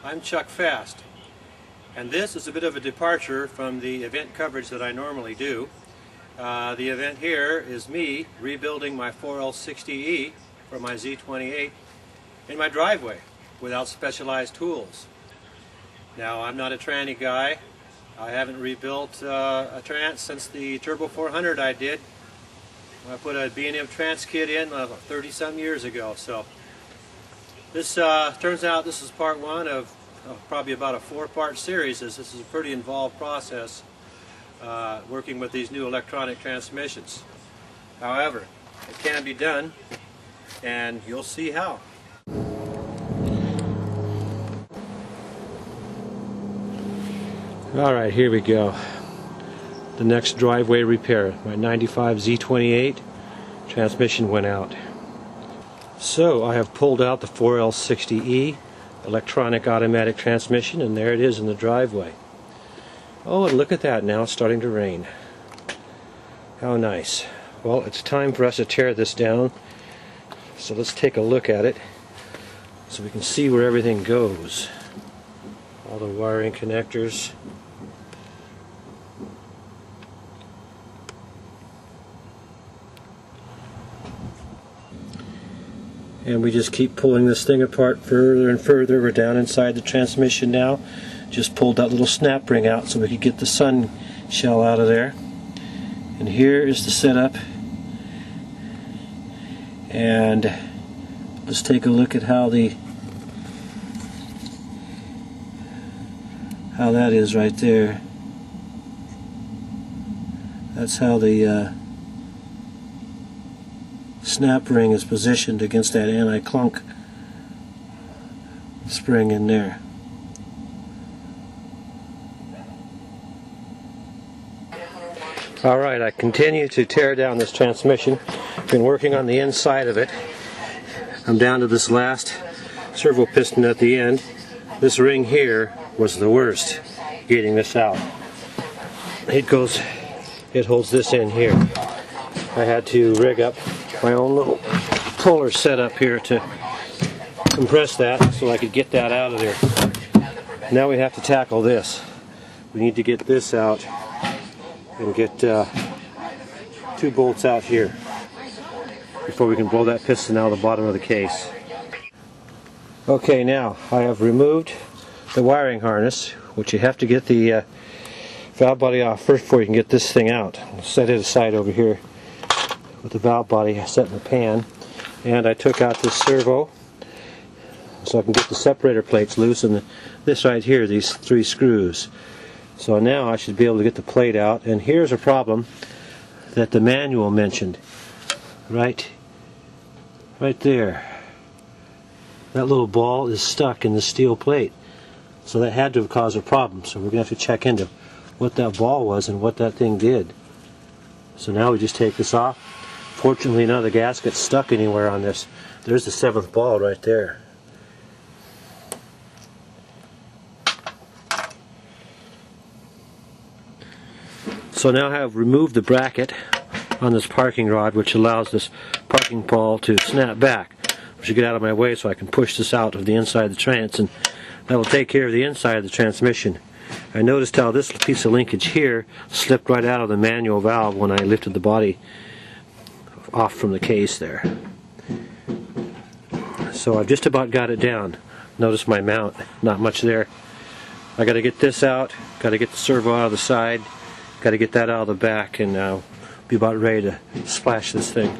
I'm Chuck Fast, and this is a bit of a departure from the event coverage that I normally do. The event here is me rebuilding my 4L60E for my Z28 in my driveway without specialized tools. Now, I'm not a tranny guy. I haven't rebuilt a Trans since the Turbo 400 I did. I put a B&M Trans kit in 30-some years ago. So this turns out this is part one of probably about a 4-part series. This is a pretty involved process working with these new electronic transmissions. However, it can be done, and you'll see how. Alright, here we go. The next driveway repair. My 95 Z28 transmission went out. So I have pulled out the 4L60E electronic automatic transmission, and there it is in the driveway. Oh, and look at that, now it's starting to rain. How nice. Well, it's time for us to tear this down. So let's take a look at it so we can see where everything goes. All the wiring connectors. And we just keep pulling this thing apart further and further. We're down inside the transmission now. Just pulled that little snap ring out so we could get the sun shell out of there. And here is the setup. And let's take a look at how that is right there. That's how the snap ring is positioned against that anti-clunk spring in there. Alright, I continue to tear down this transmission. Been working on the inside of it. I'm down to this last servo piston at the end. This ring here was the worst getting this out. It holds this in here. I had to rig up my own little puller setup here to compress that so I could get that out of there. Now we have to tackle this. We need to get this out and get 2 bolts out here before we can blow that piston out of the bottom of the case. Okay, now I have removed the wiring harness, which you have to get the valve body off first before you can get this thing out. I'll set it aside over here with the valve body set in the pan. And I took out this servo so I can get the separator plates loose, and this right here, these 3 screws. So now I should be able to get the plate out. And here's a problem that the manual mentioned. Right there. That little ball is stuck in the steel plate. So that had to have caused a problem. So we're going to have to check into what that ball was and what that thing did. So now we just take this off. Fortunately, none of the gasket's stuck anywhere on this. There's the 7th ball right there. So now I have removed the bracket on this parking rod, which allows this parking ball to snap back. I should get out of my way so I can push this out of the inside of the trans, and that will take care of the inside of the transmission. I noticed how this piece of linkage here slipped right out of the manual valve when I lifted the body off from the case there. So I've just about got it down. Notice my mount, not much there. I got to get this out, got to get the servo out of the side, got to get that out of the back, and be about ready to splash this thing.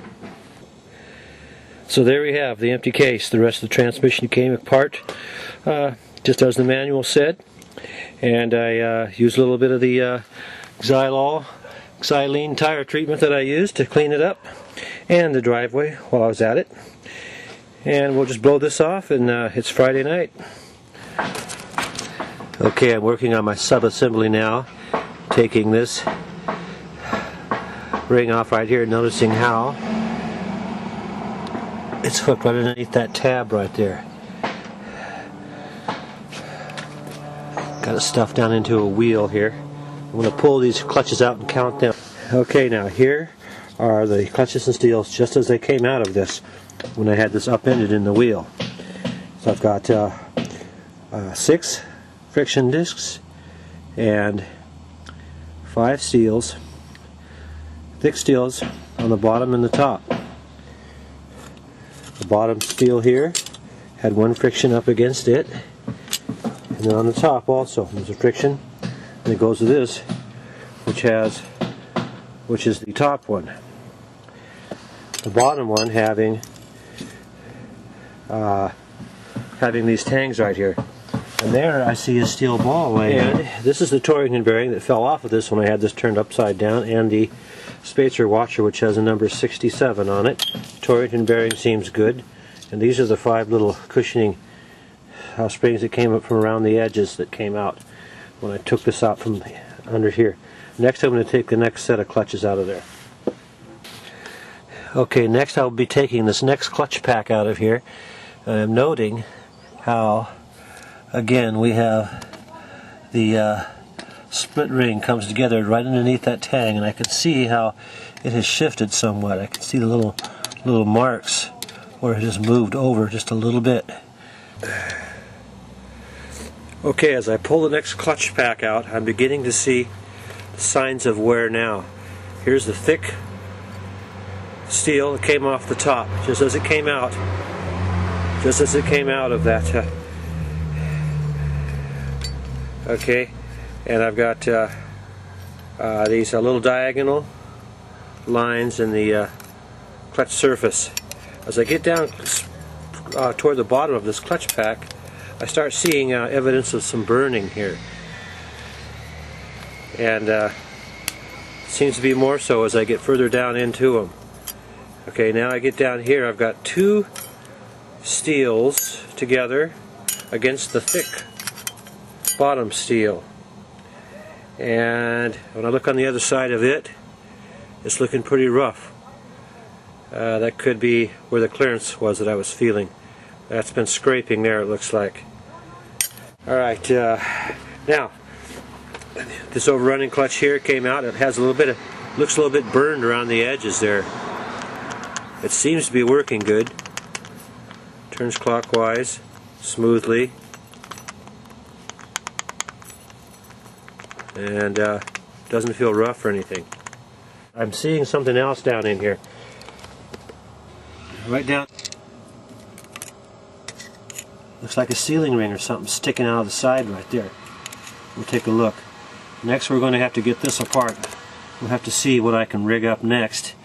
So there we have the empty case. The rest of the transmission came apart just as the manual said, and I used a little bit of the Xylene tire treatment that I used to clean it up and the driveway while I was at it. And we'll just blow this off, and it's Friday night. Okay, I'm working on my sub-assembly now, taking this ring off right here, noticing how it's hooked right underneath that tab right there. Got it stuffed down into a wheel here. I'm going to pull these clutches out and count them. Okay, now here are the clutches and steels just as they came out of this when I had this upended in the wheel. So I've got 6 friction discs and 5 seals, thick seals on the bottom and the top. The bottom steel here had 1 friction up against it, and then on the top also there's a friction, and it goes to this, which is the top one. The bottom one having these tangs right here. And there I see a steel ball laying. And this is the Torrington bearing that fell off of this when I had this turned upside down, and the spacer washer, which has a number 67 on it. Torrington bearing seems good. And these are the 5 little cushioning springs that came up from around the edges that came out when I took this out from under here. Next I'm going to take the next set of clutches out of there. Okay, next I'll be taking this next clutch pack out of here. I'm noting how, again, we have the split ring comes together right underneath that tang, and I can see how it has shifted somewhat. I can see the little marks where it has moved over just a little bit. Okay, as I pull the next clutch pack out, I'm beginning to see signs of wear now. Here's the thick steel that came off the top, just as it came out of that. Okay, and I've got these little diagonal lines in the clutch surface. As I get down toward the bottom of this clutch pack, I start seeing evidence of some burning here, and seems to be more so as I get further down into them. Okay, now I get down here, I've got 2 steels together against the thick bottom steel, and when I look on the other side of it, it's looking pretty rough. That could be where the clearance was that I was feeling. That's been scraping there, it looks like. Alright, now this overrunning clutch here came out. It has looks a little bit burned around the edges there. It seems to be working good. Turns clockwise smoothly, and doesn't feel rough or anything. I'm seeing something else down in here. Right down. Looks like a sealing ring or something sticking out of the side right there. We'll take a look. Next we're going to have to get this apart. We'll have to see what I can rig up next.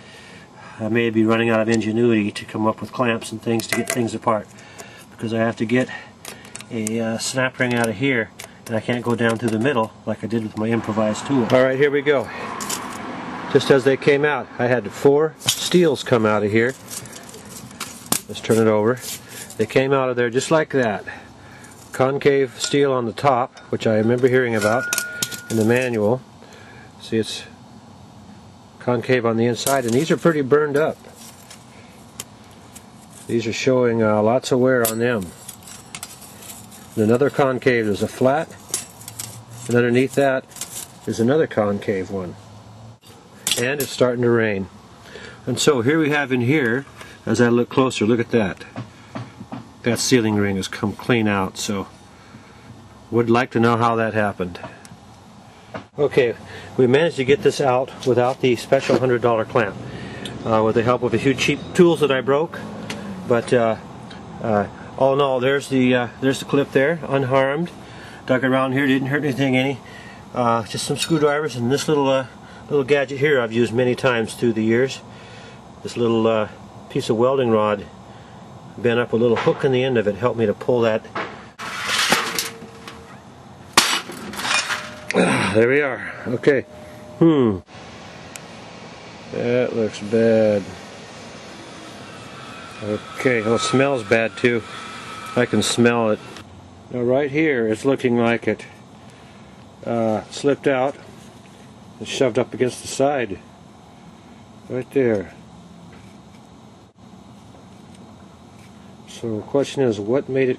I may be running out of ingenuity to come up with clamps and things to get things apart, because I have to get a snap ring out of here, and I can't go down through the middle like I did with my improvised tool. Alright, here we go. Just as they came out, I had 4 steels come out of here. Let's turn it over. They came out of there just like that. Concave steel on the top, which I remember hearing about in the manual. See, it's concave on the inside, and these are pretty burned up. These are showing lots of wear on them. And another concave, there's a flat, and underneath that is another concave one. And it's starting to rain. And so here we have in here, as I look closer, look at that. That sealing ring has come clean out, so would like to know how that happened. Okay, we managed to get this out without the special $100 clamp, with the help of a few cheap tools that I broke. But all in all, there's the clip there, unharmed. Dug around here, didn't hurt anything any. Just some screwdrivers, and this little gadget here I've used many times through the years. This little piece of welding rod bent up, a little hook in the end of it helped me to pull that. There we are. Okay. That looks bad. Okay, well, it smells bad too. I can smell it. Now right here it's looking like it slipped out and shoved up against the side. Right there. So the question is, what made it